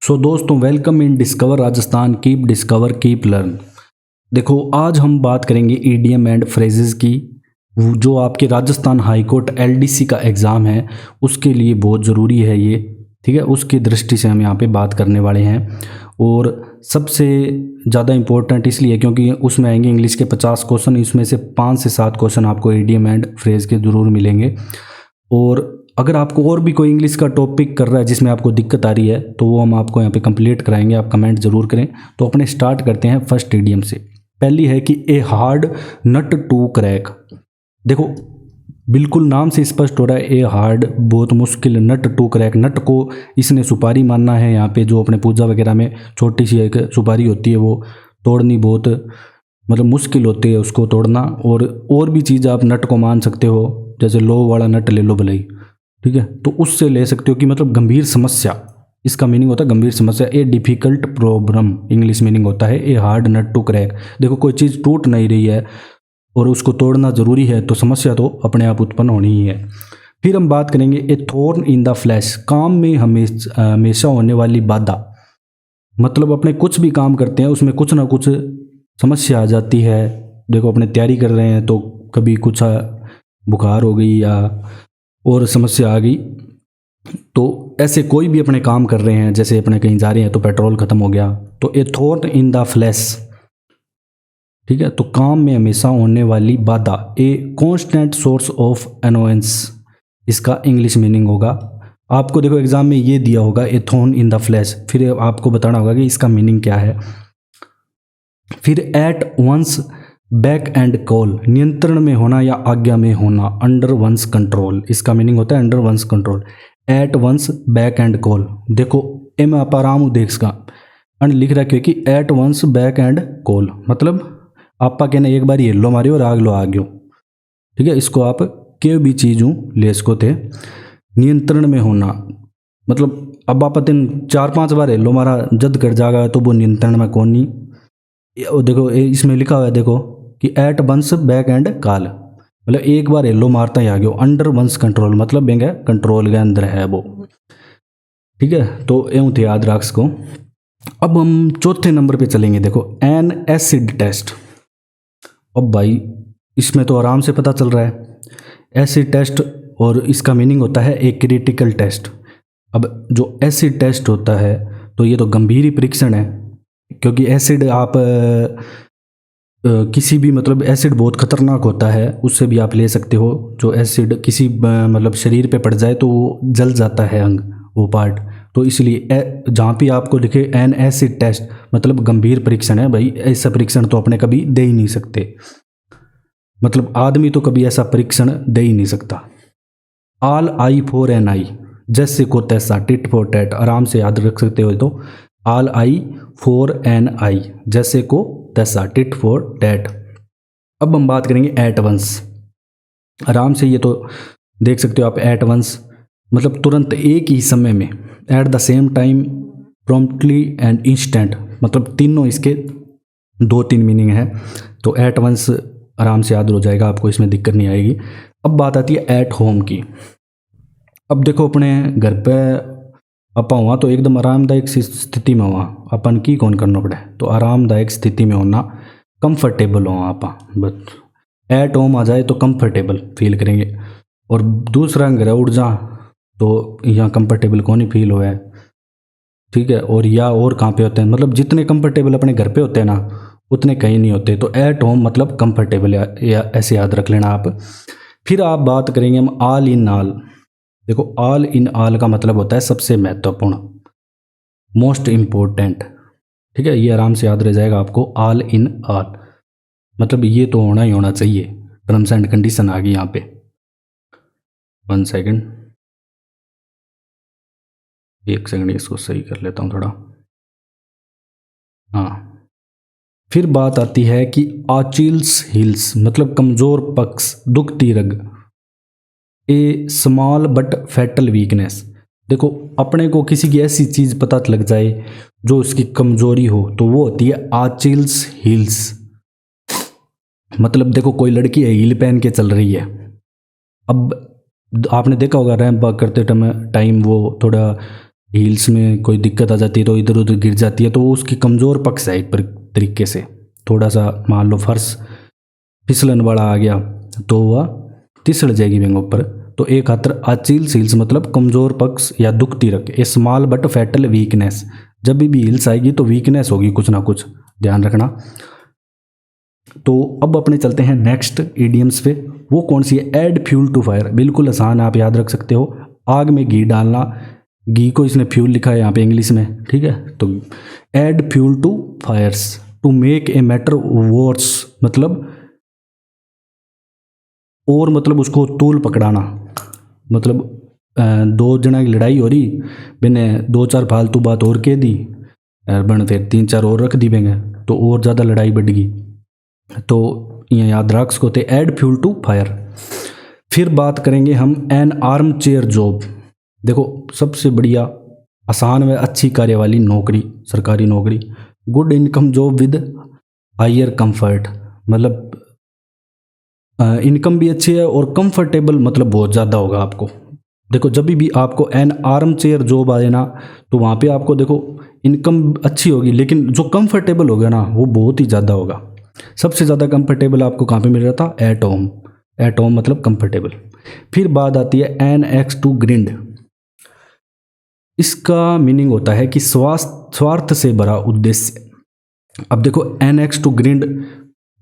सो दोस्तों, welcome in discover Rajasthan. Keep discover keep learn. देखो, आज हम बात करेंगे ईडीएम एंड फ्रेजेस की, जो आपके राजस्थान हाई कोर्ट एलडीसी का एग्ज़ाम है उसके लिए बहुत ज़रूरी है ये। ठीक है, उसकी दृष्टि से हम यहाँ पे बात करने वाले हैं। और सबसे ज़्यादा इम्पोर्टेंट इसलिए क्योंकि उसमें आएंगे इंग्लिश के 50 क्वेश्चन, इसमें से 5 से 7 क्वेश्चन आपको ईडीएम एंड फ्रेज के ज़रूर मिलेंगे। और अगर आपको और भी कोई इंग्लिश का टॉपिक कर रहा है जिसमें आपको दिक्कत आ रही है तो वो हम आपको यहाँ पे कंप्लीट कराएंगे, आप कमेंट ज़रूर करें। तो अपने स्टार्ट करते हैं फर्स्ट ईडीएम से। पहली है कि a hard nut to crack. देखो, बिल्कुल नाम से स्पष्ट हो रहा है, ए हार्ड बहुत मुश्किल, नट टू क्रैक, नट को इसने सुपारी मानना है। यहाँ पे जो अपने पूजा वगैरह में छोटी सी एक सुपारी होती है वो तोड़नी बहुत मतलब मुश्किल होती है उसको तोड़ना। और भी चीज़ आप नट को मान सकते हो, जैसे लो वाला नट ले लो भले, ठीक है, तो उससे ले सकते हो कि मतलब गंभीर समस्या, इसका मीनिंग होता है गंभीर समस्या। A difficult problem English meaning होता है a hard nut to crack. देखो, कोई चीज़ टूट नहीं रही है और उसको तोड़ना ज़रूरी है तो समस्या तो अपने आप उत्पन्न होनी ही है। फिर हम बात करेंगे ए थॉर्न इन द फ्लैश, काम में हमेशा होने वाली बाधा। मतलब अपने कुछ भी काम करते हैं उसमें कुछ ना कुछ समस्या आ जाती है। देखो, अपने तैयारी कर रहे हैं तो कभी कुछ बुखार हो गई या और समस्या आ गई, तो ऐसे कोई भी अपने काम कर रहे हैं, जैसे अपने कहीं जा रहे हैं तो पेट्रोल ख़त्म हो गया, तो ए थॉर्न इन द फ्लैश, ठीक है, तो काम में हमेशा होने वाली बाधा। A constant source of annoyance, इसका इंग्लिश मीनिंग होगा। आपको देखो एग्जाम में ये दिया होगा ए थॉर्न इन द फ्लैश, फिर आपको बताना होगा कि इसका मीनिंग क्या है। फिर at one's beck and call, नियंत्रण में होना या आज्ञा में होना, अंडर वंस कंट्रोल, इसका मीनिंग होता है under one's control. At one's beck and call, देखो ए में आप आराम देखा अंड लिख रखे कि at one's beck and call, मतलब आपा कहना एक बार येलो मारियो और आग लो आ गयो, ठीक है, इसको आप के भी चीज़ हूँ ले इसको थे। नियंत्रण में होना मतलब अब आप 4-5 बार येलो मारा जद कर जाएगा तो वो नियंत्रण में कौन नहीं। देखो इसमें लिखा हुआ है, देखो कि at one's beck and call, मतलब एक बार येलो मारता ही आ गया। अंडर वंस कंट्रोल मतलब बेंगे कंट्रोल के अंदर है वो, ठीक है, तो यूँ थे याद रख सको। अब हम चौथे नंबर पे चलेंगे। देखो, एन एसिड टेस्ट। अब भाई इसमें तो आराम से पता चल रहा है एसिड टेस्ट, और इसका मीनिंग होता है ए क्रिटिकल टेस्ट। अब जो एसिड टेस्ट होता है तो ये तो गंभीर ही परीक्षण है, क्योंकि एसिड आप किसी भी मतलब एसिड बहुत खतरनाक होता है, उससे भी आप ले सकते हो। जो एसिड किसी मतलब शरीर पे पड़ जाए तो वो जल जाता है अंग, वो पार्ट, तो इसलिए जहाँ भी आपको लिखे एन एसिड टेस्ट मतलब गंभीर परीक्षण है। भाई ऐसा परीक्षण तो अपने कभी दे ही नहीं सकते, मतलब आदमी तो कभी ऐसा परीक्षण दे ही नहीं सकता। ऑल आई फॉर एन आई, जैसे को तैसा, टिट फॉर टैट, आराम से याद रख सकते हो। तो ऑल आई फॉर एन आई, जैसे को तैसा, टिट फॉर टैट। अब हम बात करेंगे एट वंस, आराम से ये तो देख सकते हो आप, एट वंस मतलब तुरंत, एक ही समय में, at the same time, promptly and instant, मतलब तीनों इसके 2-3 मीनिंग है। तो एट वंस आराम से याद हो जाएगा आपको, इसमें दिक्कत नहीं आएगी। अब बात आती है एट होम की। अब देखो, अपने घर पे अपा हुआ तो एकदम आरामदायक स्थिति में हुआ, अपन की कौन करना पड़े, तो आरामदायक स्थिति में होना, कंफर्टेबल हो आपा, बस एट होम आ जाए तो कंफर्टेबल फील करेंगे। और दूसरा घर उड़ जा तो यहाँ कंफर्टेबल कौन ही फील हुआ है, ठीक है। और या और कहाँ पे होते हैं, मतलब जितने कंफर्टेबल अपने घर पे होते हैं ना उतने कहीं नहीं होते। तो एट होम मतलब कंफर्टेबल, या ऐसे याद रख लेना आप। फिर आप बात करेंगे हम ऑल इन ऑल। देखो, ऑल इन ऑल का मतलब होता है सबसे महत्वपूर्ण, मोस्ट इम्पोर्टेंट, ठीक है, ये आराम से याद रह जाएगा आपको। ऑल इन ऑल मतलब ये तो होना ही होना चाहिए, टर्म्स एंड कंडीशन आ गई यहाँ पे। 1 सेकेंड, 1 सेकेंड, इसको सही कर लेता हूँ थोड़ा। हाँ, फिर बात आती है कि आचिल्स हिल्स मतलब कमज़ोर पक्ष, दुखती रग। ए स्मॉल बट फैटल वीकनेस, देखो अपने को किसी की ऐसी चीज़ पता लग जाए जो उसकी कमज़ोरी हो तो वो होती है आचिल्स हील्स। मतलब देखो, कोई लड़की है हील पहन के चल रही है, अब आपने देखा होगा रैंप वॉक करते टाइम वो थोड़ा हील्स में कोई दिक्कत आ जाती है तो इधर उधर गिर जाती है, तो वो उसकी कमज़ोर पक्ष है एक तरीके से। थोड़ा सा मान लो फर्श फिसलन वाला आ गया तो वह तिसड़ जाएगी बेंग ऊपर। तो एक खातर अचील्स हील्स मतलब कमज़ोर पक्ष या दुखती रख, ए स्मॉल बट फैटल वीकनेस। जब भी हील्स आएगी तो वीकनेस होगी कुछ ना कुछ, ध्यान रखना। तो अब अपने चलते हैं नेक्स्ट ईडियम्स पे। वो कौन सी है? Add fuel to fire. बिल्कुल आसान, आप याद रख सकते हो, आग में घी डालना। घी को इसने फ्यूल लिखा है यहाँ पे इंग्लिश में, ठीक है। तो add fuel to fires to make a matter worse मतलब, और मतलब उसको तूल पकड़ाना। मतलब दो जना की लड़ाई हो रही, मैंने दो चार फालतू बात और कह दी, बन फिर तीन चार और रख दी बेंगे तो और ज़्यादा लड़ाई बढ़ गई। तो ये याद रख सको थे, ऐड फ्यूल टू फायर। फिर बात करेंगे हम एन आर्म चेयर जॉब। देखो सबसे बढ़िया आसान व अच्छी कार्य वाली नौकरी, सरकारी नौकरी। Good income job with higher comfort, मतलब इनकम भी अच्छी है और कंफर्टेबल मतलब बहुत ज़्यादा होगा आपको। देखो जब भी आपको एन आर्म चेयर जॉब आए ना, तो वहाँ पे आपको देखो इनकम अच्छी होगी, लेकिन जो कंफर्टेबल होगा ना वो बहुत ही ज़्यादा होगा। सबसे ज़्यादा कंफर्टेबल आपको कहाँ पे मिल रहा था? At home. एट होम मतलब कंफर्टेबल। फिर बात आती है एन एक्स टू ग्रिंड। इसका मीनिंग होता है कि स्वार्थ से भरा उद्देश्य। अब देखो एन एक्स टू ग्रिंड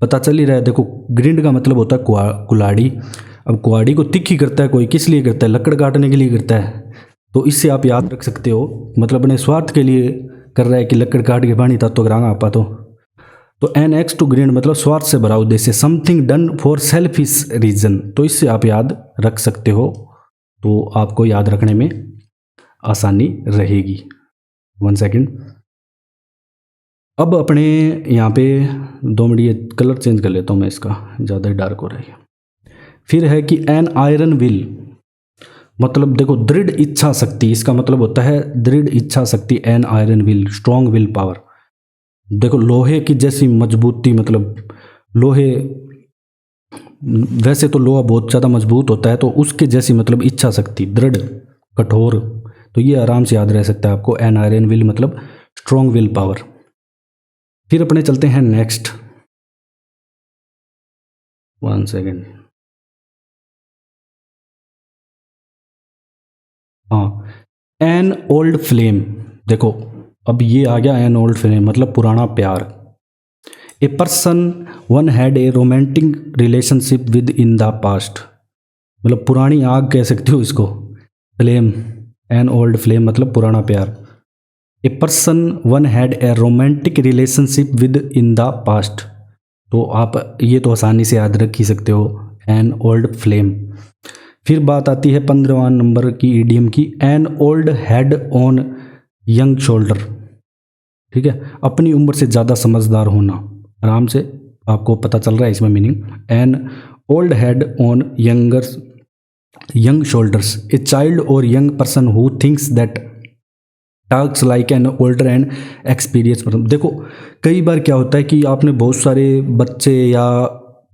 पता चल ही रहा है। देखो ग्रिंड का मतलब होता है कुल्हाड़ी। अब कुल्हाड़ी को तिखी करता है कोई, किस लिए करता है? लकड़ काटने के लिए करता है। तो इससे आप याद रख सकते हो, मतलब अपने स्वार्थ के लिए कर रहा है कि लकड़ काट के पानी था तो करांगा आपा। तो एन एक्स टू ग्रिंड मतलब स्वार्थ से भरा उद्देश्य, something done for selfish reason. तो इससे आप याद रख सकते हो, तो आपको याद रखने में आसानी रहेगी। 1 सेकेंड। अब अपने यहाँ पे 2 मिनट, ये कलर चेंज कर लेता हूँ मैं, इसका ज़्यादा ही डार्क हो रहा है। फिर है कि एन आयरन विल, मतलब देखो दृढ़ इच्छा शक्ति। इसका मतलब होता है दृढ़ इच्छा शक्ति, an iron will, strong will power. देखो लोहे की जैसी मजबूती, मतलब लोहे, वैसे तो लोहा बहुत ज़्यादा मजबूत होता है, तो उसके जैसी मतलब इच्छा शक्ति, दृढ़, कठोर। तो ये आराम से याद रह सकता है आपको, एन आयरन विल मतलब स्ट्रॉन्ग विल पावर। फिर अपने चलते हैं नेक्स्ट। 1 सेकेंड। हाँ, एन ओल्ड फ्लेम। देखो अब ये आ गया एन ओल्ड फ्लेम मतलब पुराना प्यार। A person one had a romantic relationship with in the past, मतलब पुरानी आग कह सकते हो इसको। फ्लेम, एन ओल्ड फ्लेम मतलब पुराना प्यार। A person one had a romantic relationship with in the past. तो आप ये तो आसानी से याद रख ही सकते हो, एन ओल्ड फ्लेम। फिर बात आती है 15वां नंबर की ईडियम की, N old head on young shoulder. ठीक है, अपनी उम्र से ज़्यादा समझदार होना। आराम से आपको पता चल रहा है इसमें meaning. An old head on young shoulders, a child और young person who thinks that talks like an older and experience person. देखो कई बार क्या होता है कि आपने बहुत सारे बच्चे या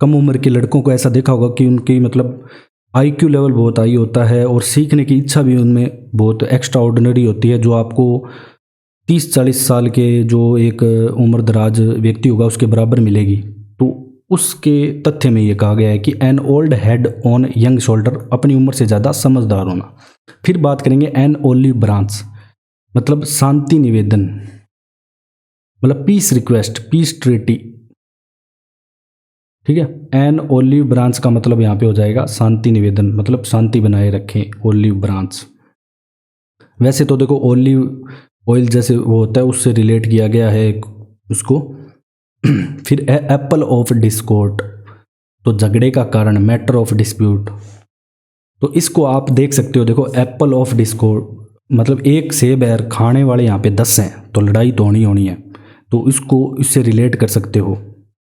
कम उम्र के लड़कों को ऐसा देखा होगा कि उनकी मतलब आईक्यू लेवल बहुत हाई होता है और सीखने की इच्छा भी उनमें बहुत एक्स्ट्रा ऑर्डिनरी होती है, जो आपको 30-40 साल के जो एक उम्र दराज व्यक्ति होगा उसके बराबर मिलेगी। तो उसके तथ्य में ये कहा गया है कि N old head on young shoulder, अपनी उम्र से ज़्यादा समझदार होना। फिर बात करेंगे एन ओलिव ब्रांच, मतलब शांति निवेदन, मतलब पीस रिक्वेस्ट, पीस ट्रीटी। ठीक है, एन ओलिव ब्रांच का मतलब यहाँ पे हो जाएगा शांति निवेदन, मतलब शांति बनाए रखें, ओलिव ब्रांच। वैसे तो देखो ओलिव ऑयल जैसे वो होता है उससे रिलेट किया गया है उसको। फिर एप्पल ऑफ डिस्कॉर्ड, तो झगड़े का कारण, मैटर ऑफ डिस्प्यूट। तो इसको आप देख सकते हो, देखो एप्पल ऑफ डिस्कॉर्ड मतलब एक सेब है, खाने वाले यहाँ पे 10 हैं तो लड़ाई तो होनी है, तो इसको इससे रिलेट कर सकते हो।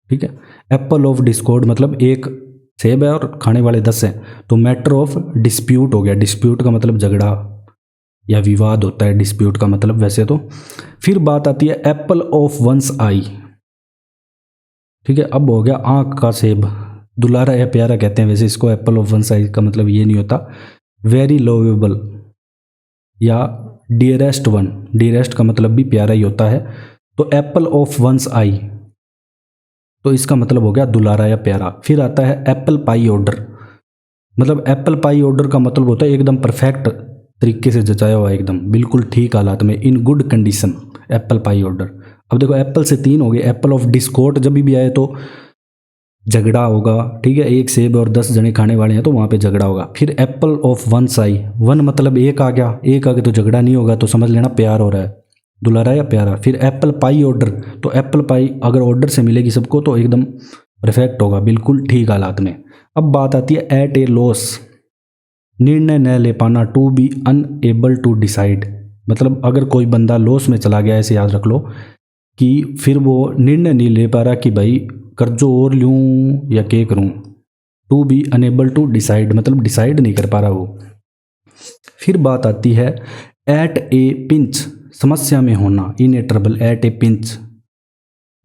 ठीक है, एप्पल ऑफ डिस्कॉर्ड मतलब एक सेब है और खाने वाले 10 हैं, तो मैटर ऑफ डिस्प्यूट हो गया। डिस्प्यूट का मतलब झगड़ा या विवाद होता है डिस्प्यूट का मतलब वैसे तो। फिर बात आती है एप्पल ऑफ वंस आई। ठीक है, अब हो गया आंख का सेब, दुलारा या प्यारा कहते हैं वैसे इसको। एप्पल ऑफ वंस आई का मतलब ये नहीं होता। वेरी लोवेबल या डियरेस्ट वन, डियरेस्ट का मतलब भी प्यारा ही होता है। तो एप्पल ऑफ वंस आई, तो इसका मतलब हो गया दुलारा या प्यारा। फिर आता है एप्पल पाई ऑर्डर, मतलब एप्पल पाई ऑर्डर का मतलब होता है एकदम परफेक्ट तरीके से जचाया हुआ, एकदम बिल्कुल ठीक हालात में, in good condition, apple pie order. अब देखो एप्पल से 3 हो गए। एप्पल ऑफ डिस्कॉर्ड जब भी आए तो झगड़ा होगा, ठीक है, एक सेब और 10 जने खाने वाले हैं तो वहाँ पे झगड़ा होगा। फिर Apple of one Sai, one मतलब एक आ गया, एक आ गया तो झगड़ा नहीं होगा, तो समझ लेना प्यार हो रहा है, दुलारा या प्यारा। फिर एप्पल पाई ऑर्डर, तो एप्पल पाई अगर ऑर्डर से मिलेगी सबको तो एकदम परफेक्ट होगा, बिल्कुल ठीक हालात में। अब बात आती है एट ए लॉस, निर्णय न ले पाना, to be unable to decide, मतलब अगर कोई बंदा लॉस में चला गया, ऐसे याद रख लो कि फिर वो निर्णय नहीं ले पा रहा कि भाई कर्जो और लूँ या क्या करूँ। To be unable to decide मतलब डिसाइड नहीं कर पा रहा वो। फिर बात आती है एट ए पिंच, समस्या में होना, in a trouble, at a pinch,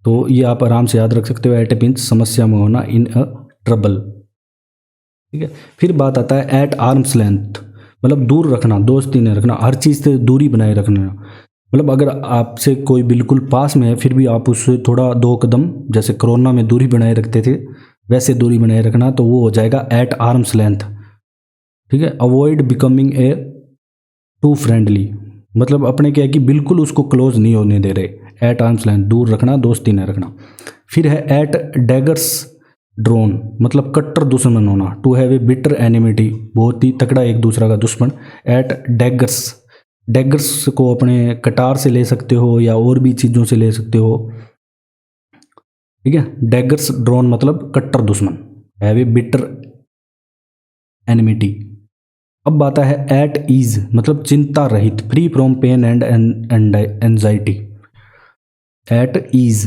तो ये आप आराम से याद रख सकते हो, एट ए पिंच समस्या में होना, इन अ ट्रबल, ठीक है। फिर बात आता है एट आर्म्स लेंथ, मतलब दूर रखना, दोस्ती नहीं रखना, हर चीज़ से दूरी बनाए रखना, मतलब अगर आपसे कोई बिल्कुल पास में है फिर भी आप उससे थोड़ा 2 कदम, जैसे कोरोना में दूरी बनाए रखते थे वैसे दूरी बनाए रखना, तो वो हो जाएगा एट आर्म्स लेंथ, ठीक है। Avoid becoming a too friendly, मतलब अपने क्या है कि बिल्कुल उसको क्लोज नहीं होने दे रहे, एट आर्म्स लेंथ, दूर रखना, दोस्ती नहीं रखना। फिर है एट डैगर्स ड्रोन, मतलब कट्टर दुश्मन होना, to have a bitter enmity, बहुत ही तकड़ा एक दूसरा का दुश्मन। एट डैगर्स, डैगर्स को अपने कटार से ले सकते हो या और भी चीज़ों से ले सकते हो, ठीक है। डैगर्स ड्रोन मतलब कट्टर दुश्मन, हैव ए बिटर एनिमिटी। अब बात है एट ईज, मतलब चिंता रहित, free from pain and anxiety, at ease,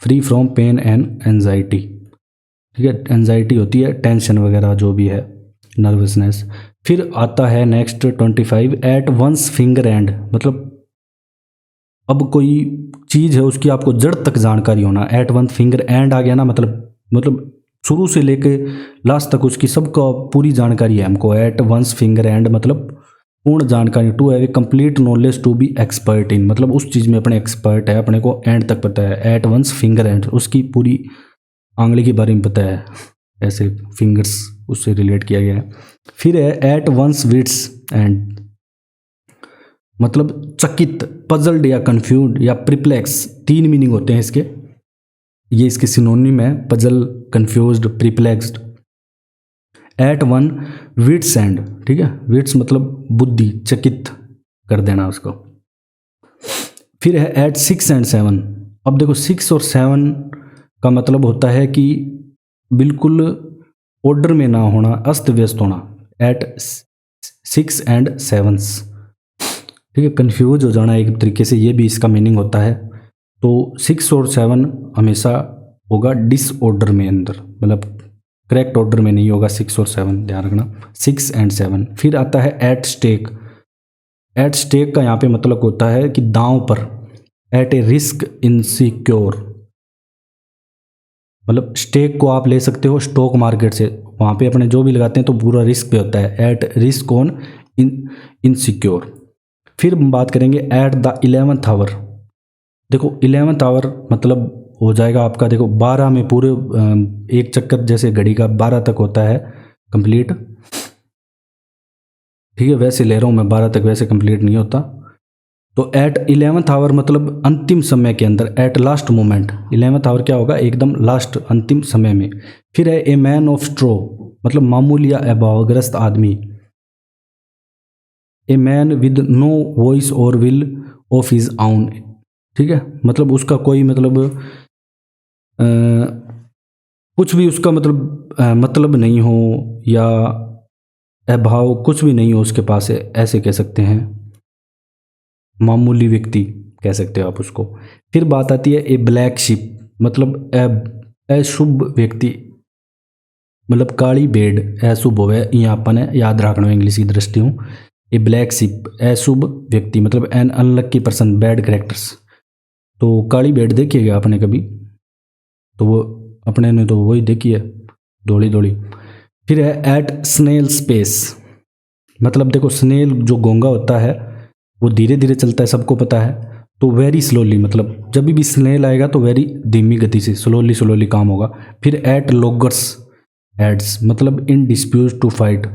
free from pain and anxiety, ठीक है। एंजाइटी होती है टेंशन वगैरह जो भी है, नर्वसनेस। फिर आता है next 25 at one's finger end, मतलब अब कोई चीज़ है उसकी आपको जड़ तक जानकारी होना, एट वन फिंगर एंड आ गया ना, मतलब शुरू से लेके लास्ट तक उसकी सबका पूरी जानकारी है हमको, एट वंस फिंगर एंड मतलब पूर्ण जानकारी। To have a complete knowledge, to be expert in, मतलब उस चीज़ में अपने एक्सपर्ट है, अपने को एंड तक पता है, एट वंस फिंगर एंड उसकी पूरी आंगली के बारे में पता है, ऐसे फिंगर्स उससे रिलेट किया गया है। फिर है एट वंस विट्स एंड, मतलब चकित, पजल्ड या कंफ्यूज या प्रिप्लेक्स, 3 मीनिंग होते हैं इसके, ये इसके सिनोनिम है, puzzle, confused, perplexed. At one wits end, ठीक है, विट्स मतलब बुद्धि, चकित कर देना उसको। फिर है एट 6 एंड 7, अब देखो 6 और 7 का मतलब होता है कि बिल्कुल ऑर्डर में ना होना, अस्त व्यस्त होना, एट 6 एंड 7, ठीक है, कंफ्यूज हो जाना एक तरीके से, ये भी इसका मीनिंग होता है। तो 6 और 7 हमेशा होगा डिसऑर्डर में अंदर, मतलब करेक्ट ऑर्डर में नहीं होगा 6 और 7, ध्यान रखना, 6 एंड 7। फिर आता है एट स्टेक, एट स्टेक का यहाँ पे मतलब होता है कि दांव पर, एट ए रिस्क इनसिक्योर, मतलब स्टेक को आप ले सकते हो स्टॉक मार्केट से, वहाँ पे अपने जो भी लगाते हैं तो पूरा रिस्क पे होता है, एट रिस्क ऑन इनसिक्योर। फिर हम बात करेंगे एट द 11th आवर, देखो 11th आवर मतलब हो जाएगा आपका, देखो 12 में पूरे एक चक्कर जैसे घड़ी का 12 तक होता है कंप्लीट, ठीक है, वैसे ले रहा हूँ मैं 12 तक, वैसे कंप्लीट नहीं होता। तो एट 11th आवर मतलब अंतिम समय के अंदर, at last moment, 11th our क्या होगा, एकदम लास्ट अंतिम समय में। फिर है ए मैन ऑफ स्ट्रो, मतलब मामूली या अभावग्रस्त आदमी, a man with no voice और विल ऑफ हिज आउन, ठीक है, मतलब उसका कोई मतलब कुछ भी उसका मतलब नहीं हो या अभाव कुछ भी नहीं हो उसके पास, ऐसे कह सकते हैं, मामूली व्यक्ति कह सकते हो आप उसको। फिर बात आती है ए ब्लैक शिप, मतलब अशुभ व्यक्ति, मतलब काली भेड़, अशुभ होवे, यहाँ अपन याद रखना इंग्लिश की दृष्टि हूँ। ए ब्लैक शिप अशुभ व्यक्ति मतलब an unlucky person, bad characters. तो काली भेड़ देखिएगा आपने कभी, तो वो अपने ने तो वही देखी है, दौड़ी दौड़ी। फिर है एट स्नेल स्पेस, मतलब देखो स्नेल जो घोंगा होता है वो धीरे धीरे चलता है, सबको पता है। तो वेरी स्लोली, मतलब जब भी स्नेल आएगा तो वेरी धीमी गति से, स्लोली स्लोली काम होगा। फिर एट लॉगर्स हेड्स, मतलब इन डिस्प्यूट टू फाइट,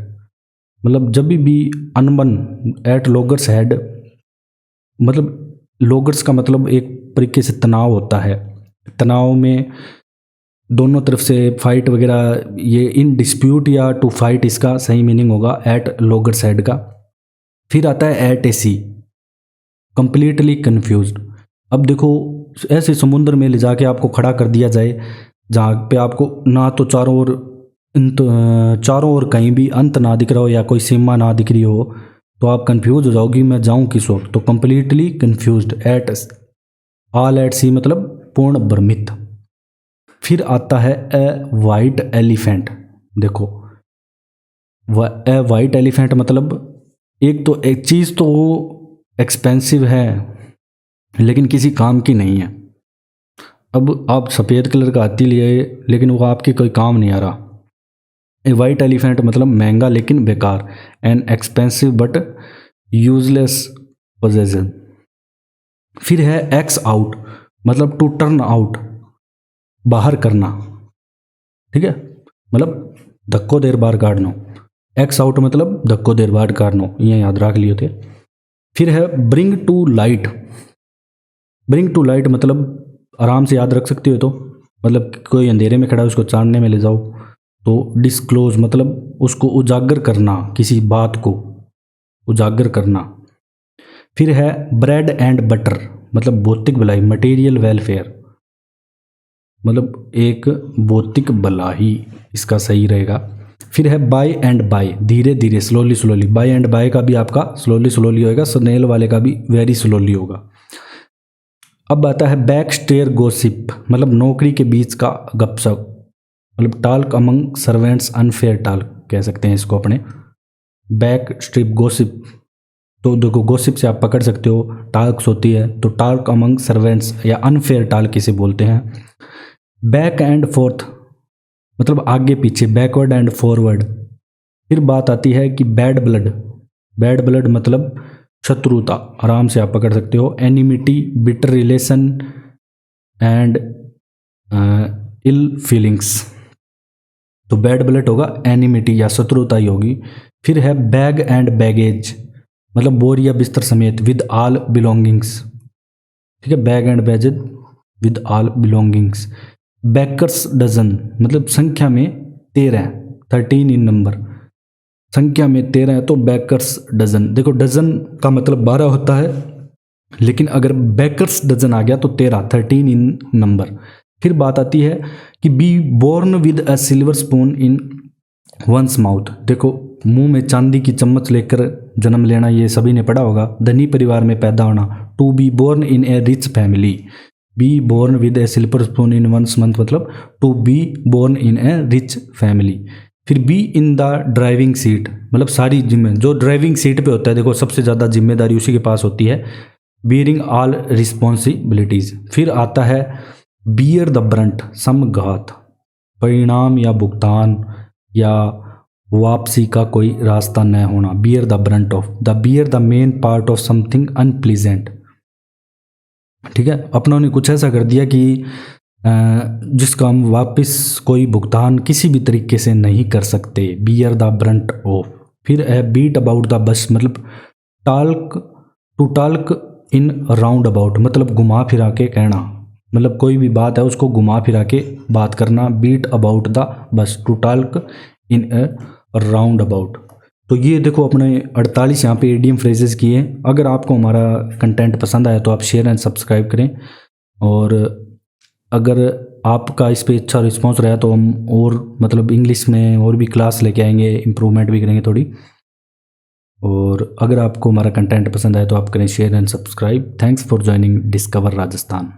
मतलब जब भी अनबन, एट लॉगर्स हेड, मतलब लॉगर्स का मतलब एक तरीके से तनाव होता है, तनाव में दोनों तरफ से फाइट वगैरह, ये इन डिस्प्यूट या टू फाइट इसका सही मीनिंग होगा एट लॉगर्स हेड का। फिर आता है एट ए सी, कंप्लीटली कन्फ्यूज्ड। अब देखो ऐसे समुद्र में ले जाके आपको खड़ा कर दिया जाए जहाँ पे आपको ना तो चारों ओर कहीं भी अंत ना दिख रहा हो या कोई सीमा ना दिख रही हो, तो आप कंफ्यूज हो जाओगी मैं जाऊँ किस ओर। तो completely confused at all at sea, मतलब पूर्ण भ्रमित। फिर आता है ए वाइट एलिफेंट। देखो ए वाइट एलिफेंट मतलब एक चीज़ तो एक्सपेंसिव है लेकिन किसी काम की नहीं है। अब आप सफ़ेद कलर का हाथी लिए लेकिन वो आपके कोई काम नहीं आ रहा। ए वाइट एलिफेंट मतलब महंगा लेकिन बेकार, an expensive but useless possession. फिर है एक्स आउट, मतलब टू टर्न आउट, बाहर करना, ठीक है, मतलब धक्को देर बाहर काटनो। एक्स आउट मतलब धक्को देर बाहर काटनो, ये याद रख लिए थे। फिर है bring to light. Bring to light मतलब आराम से याद रख सकते हो, तो मतलब कोई अंधेरे में खड़ा है उसको चांदने में ले जाओ। तो डिस्क्लोज मतलब उसको उजागर करना, किसी बात को उजागर करना। फिर है ब्रेड एंड बटर, मतलब भौतिक भलाई, मटेरियल वेलफेयर, मतलब एक भौतिक भलाई इसका सही रहेगा। फिर है बाय एंड बाय, धीरे धीरे, slowly slowly. By and by का भी आपका स्लोली स्लोली होएगा, स्नेल वाले का भी वेरी स्लोली होगा। अब आता है बैक स्टेयर गोसिप, मतलब नौकरी के बीच का गपशप, मतलब talc among servants, unfair talc कह सकते हैं इसको अपने। बैक स्ट्रिप गोसिप, तो देखो गोसिप से आप पकड़ सकते हो टाल्क्स होती है, तो टाल्क अमंग सर्वेंट्स या अनफेयर टाल्क इसे बोलते हैं। बैक एंड फोर्थ मतलब आगे पीछे, बैकवर्ड एंड फॉरवर्ड। फिर बात आती है कि बैड ब्लड। बैड ब्लड मतलब शत्रुता, आराम से आप पकड़ सकते हो। Enmity, bitter relation and ill feelings. तो बैड ब्लड होगा एनिमिटी या शत्रुता ही होगी। फिर है बैग एंड बैगेज, मतलब बोर या बिस्तर समेत, विद ऑल बिलोंगिंग्स, ठीक है, bag and baggage with all belongings. Baker's dozen मतलब संख्या में 13, 13 इन नंबर, संख्या में 13 है तो बैकर्स डजन। देखो डजन का मतलब 12 होता है, लेकिन अगर बैकर्स डजन आ गया तो 13 इन नंबर। फिर बात आती है कि be born with a silver spoon in one's mouth. देखो मुंह में चांदी की चम्मच लेकर जन्म लेना, ये सभी ने पढ़ा होगा, धनी परिवार में पैदा होना। To be born in a rich family, be born with a silver spoon in one's mouth मतलब to be born in a rich family. फिर be in the driving seat, मतलब सारी जो ड्राइविंग सीट पे होता है, देखो सबसे ज़्यादा जिम्मेदारी उसी के पास होती है, बियरिंग ऑल रिस्पॉन्सिबिलिटीज। फिर आता है बियर द ब्रंट, समघात, परिणाम या भुगतान या वापसी का कोई रास्ता न होना। Beer the brunt of, the bear the main part of something unpleasant, ठीक है, अपनों ने कुछ ऐसा कर दिया कि जिसका हम वापस कोई भुगतान किसी भी तरीके से नहीं कर सकते। Bear the brunt of. फिर है बीट अबाउट द बस, मतलब talk, to talk in round about, मतलब घुमा फिरा के कहना, मतलब कोई भी बात है उसको घुमा फिरा के बात करना। Beat about the bush, to talk in a round about. तो ये देखो अपने 48 यहाँ पे ईडीएम फ्रेजेस किए। अगर आपको हमारा कंटेंट पसंद आया तो आप शेयर एंड सब्सक्राइब करें, और अगर आपका इस पर अच्छा रिस्पॉन्स रहा तो हम और मतलब इंग्लिश में और भी क्लास लेके आएंगे, इम्प्रूवमेंट भी करेंगे थोड़ी। और अगर आपको हमारा कंटेंट पसंद आए तो आप करें share and subscribe. Thanks for joining discover Rajasthan.